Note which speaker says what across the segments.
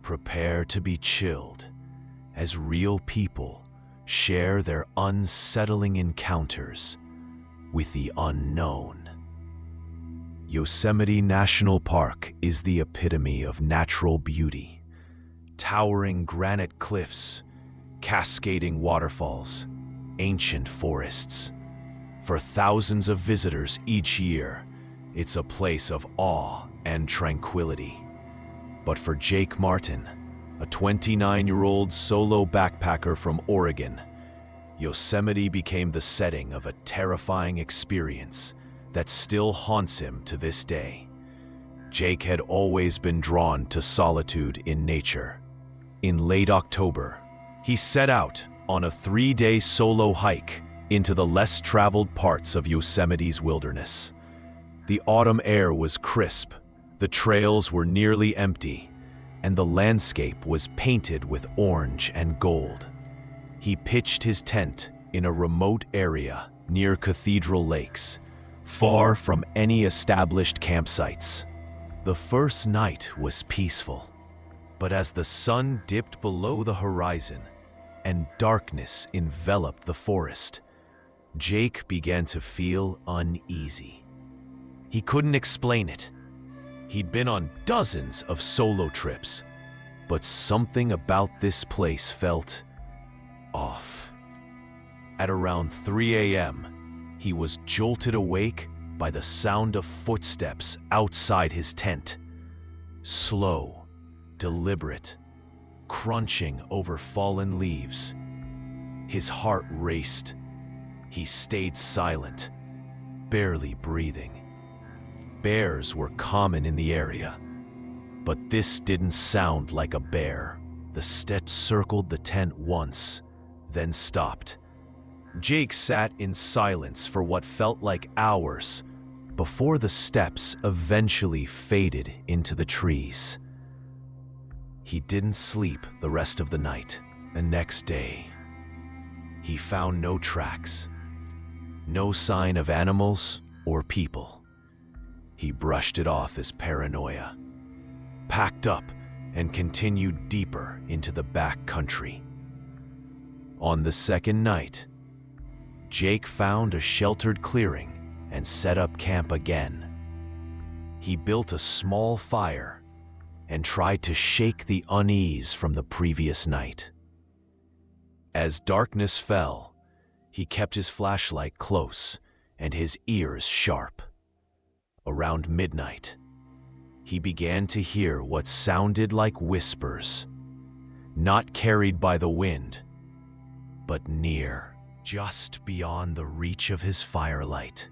Speaker 1: Prepare to be chilled as real people share their unsettling encounters with the unknown. Yosemite National Park is the epitome of natural beauty. Towering granite cliffs, cascading waterfalls, ancient forests. For thousands of visitors each year, it's a place of awe and tranquility. But for Jake Martin, a 29-year-old solo backpacker from Oregon, Yosemite became the setting of a terrifying experience that still haunts him to this day. Jake had always been drawn to solitude in nature. In late October, he set out on a 3-day solo hike into the less-traveled parts of Yosemite's wilderness. The autumn air was crisp, the trails were nearly empty, and the landscape was painted with orange and gold. He pitched his tent in a remote area near Cathedral Lakes, far from any established campsites. The first night was peaceful, but as the sun dipped below the horizon and darkness enveloped the forest, Jake began to feel uneasy. He couldn't explain it. He'd been on dozens of solo trips, but something about this place felt off. At around 3 a.m., he was jolted awake by the sound of footsteps outside his tent. Slow, deliberate, crunching over fallen leaves. His heart raced. He stayed silent, barely breathing. Bears were common in the area, but this didn't sound like a bear. The steps circled the tent once, then stopped. Jake sat in silence for what felt like hours before the steps eventually faded into the trees. He didn't sleep the rest of the night. The next day, he found no tracks, no sign of animals or people. He brushed it off as paranoia, packed up, and continued deeper into the back country. On the second night, Jake found a sheltered clearing and set up camp again. He built a small fire and tried to shake the unease from the previous night. As darkness fell, he kept his flashlight close and his ears sharp. Around midnight, he began to hear what sounded like whispers, not carried by the wind, but near, just beyond the reach of his firelight.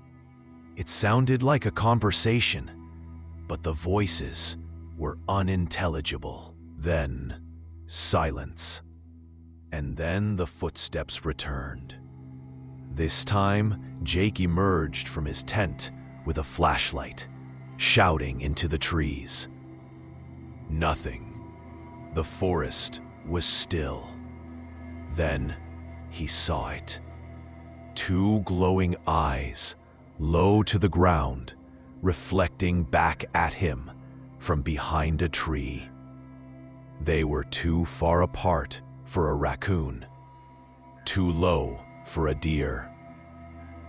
Speaker 1: It sounded like a conversation, but the voices were unintelligible. Then, silence. And then the footsteps returned. This time, Jake emerged from his tent with a flashlight, shouting into the trees. Nothing. The forest was still. Then he saw it. 2 glowing eyes, low to the ground, reflecting back at him from behind a tree. They were too far apart for a raccoon, too low for a deer.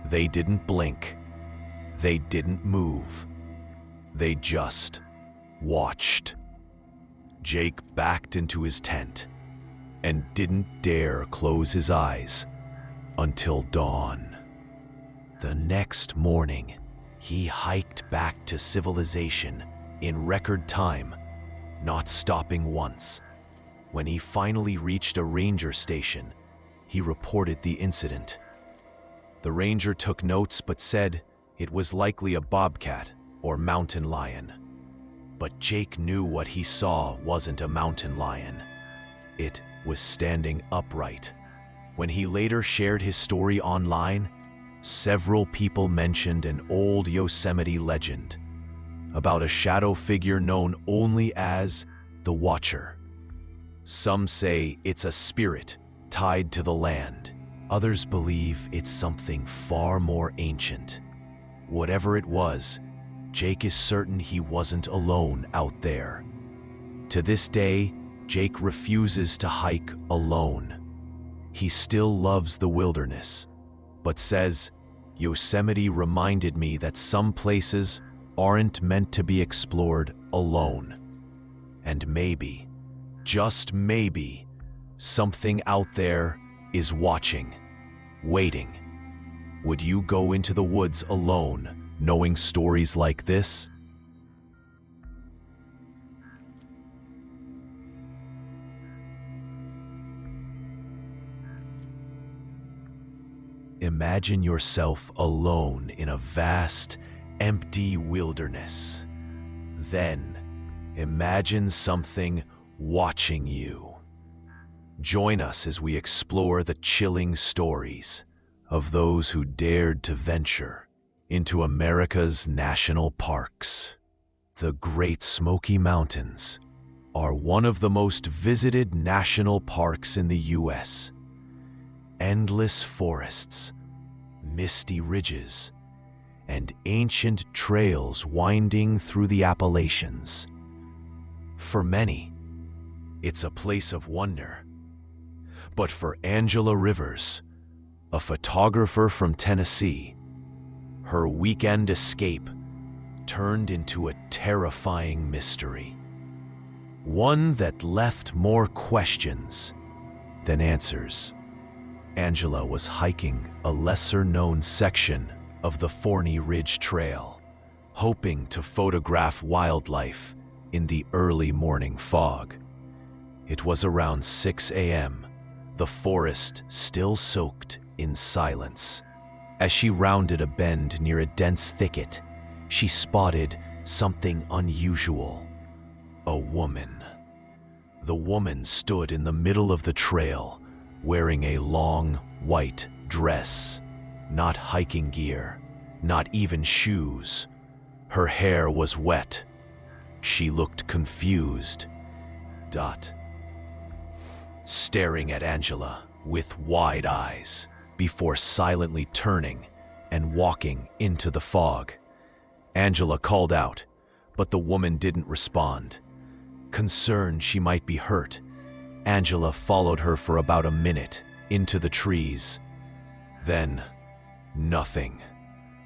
Speaker 1: They didn't blink. They didn't move. They just watched. Jake backed into his tent and didn't dare close his eyes until dawn. The next morning, he hiked back to civilization in record time, not stopping once. When he finally reached a ranger station, he reported the incident. The ranger took notes but said it was likely a bobcat or mountain lion. But Jake knew what he saw wasn't a mountain lion. It was standing upright. When he later shared his story online, several people mentioned an old Yosemite legend about a shadow figure known only as the Watcher. Some say it's a spirit tied to the land. Others believe it's something far more ancient. Whatever it was, Jake is certain he wasn't alone out there. To this day, Jake refuses to hike alone. He still loves the wilderness, but says, "Yosemite reminded me that some places aren't meant to be explored alone. And maybe, just maybe, something out there is watching, waiting." Would you go into the woods alone, knowing stories like this? Imagine yourself alone in a vast, empty wilderness. Then, imagine something watching you. Join us as we explore the chilling stories of those who dared to venture into America's national parks. The Great Smoky Mountains are one of the most visited national parks in the U.S. Endless forests, misty ridges, and ancient trails winding through the Appalachians. For many, it's a place of wonder. But for Angela Rivers, a photographer from Tennessee, her weekend escape turned into a terrifying mystery. One that left more questions than answers. Angela was hiking a lesser-known section of the Forney Ridge Trail, hoping to photograph wildlife in the early morning fog. It was around 6 a.m., the forest still soaked in silence. As she rounded a bend near a dense thicket, she spotted something unusual. A woman. The woman stood in the middle of the trail, wearing a long, white dress. Not hiking gear, not even shoes. Her hair was wet. She looked confused. Staring at Angela with wide eyes, before silently turning and walking into the fog. Angela called out, but the woman didn't respond. Concerned she might be hurt, Angela followed her for about a minute into the trees. Then, nothing.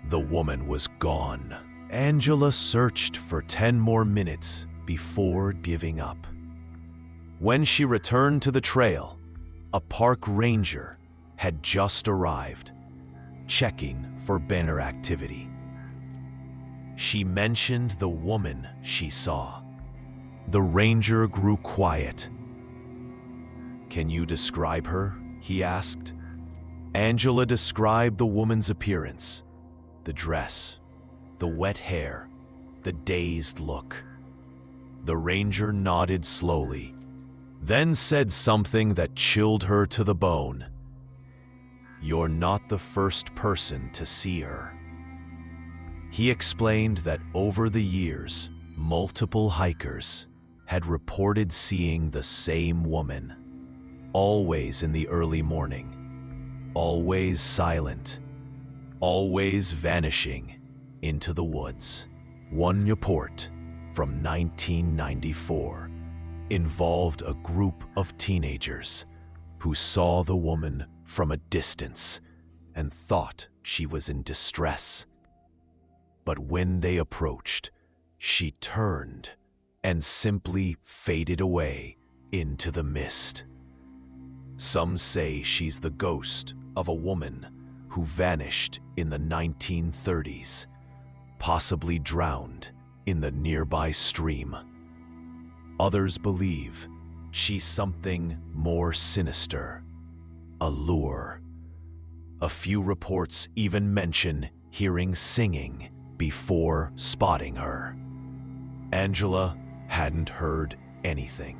Speaker 1: The woman was gone. Angela searched for 10 more minutes before giving up. When she returned to the trail, a park ranger had just arrived, checking for banner activity. She mentioned the woman she saw. The ranger grew quiet. "Can you describe her?" he asked. Angela described the woman's appearance, the dress, the wet hair, the dazed look. The ranger nodded slowly, then said something that chilled her to the bone. "You're not the first person to see her." He explained that over the years, multiple hikers had reported seeing the same woman, always in the early morning, always silent, always vanishing into the woods. One report from 1994 involved a group of teenagers who saw the woman from a distance and thought she was in distress. But when they approached, she turned and simply faded away into the mist. Some say she's the ghost of a woman who vanished in the 1930s, possibly drowned in the nearby stream. Others believe she's something more sinister, a lure. A few reports even mention hearing singing before spotting her. Angela hadn't heard anything.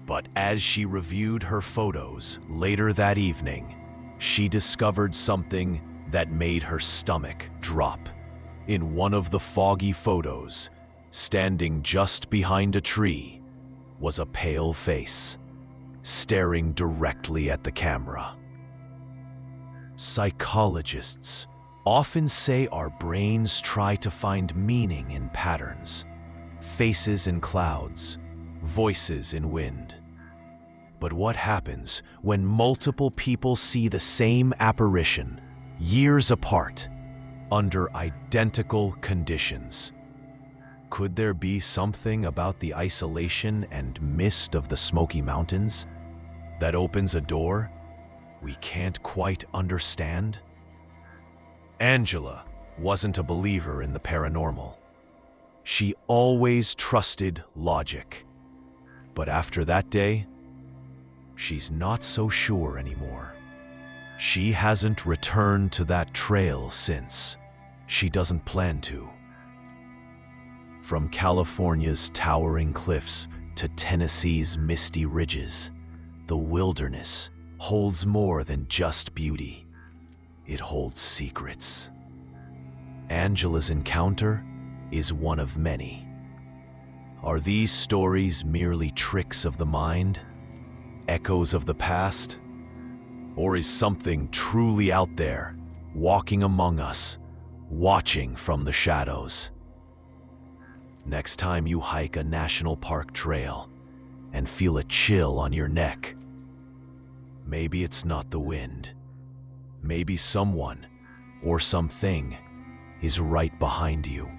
Speaker 1: But as she reviewed her photos later that evening, she discovered something that made her stomach drop. In one of the foggy photos, standing just behind a tree, was a pale face, staring directly at the camera. Psychologists often say our brains try to find meaning in patterns, faces in clouds, voices in wind. But what happens when multiple people see the same apparition, years apart, under identical conditions? Could there be something about the isolation and mist of the Smoky Mountains that opens a door we can't quite understand? Angela wasn't a believer in the paranormal. She always trusted logic. But after that day, she's not so sure anymore. She hasn't returned to that trail since. She doesn't plan to. From California's towering cliffs to Tennessee's misty ridges, the wilderness holds more than just beauty. It holds secrets. Angela's encounter is one of many. Are these stories merely tricks of the mind, echoes of the past? Or is something truly out there, walking among us, watching from the shadows? Next time you hike a national park trail and feel a chill on your neck, maybe it's not the wind. Maybe someone or something is right behind you.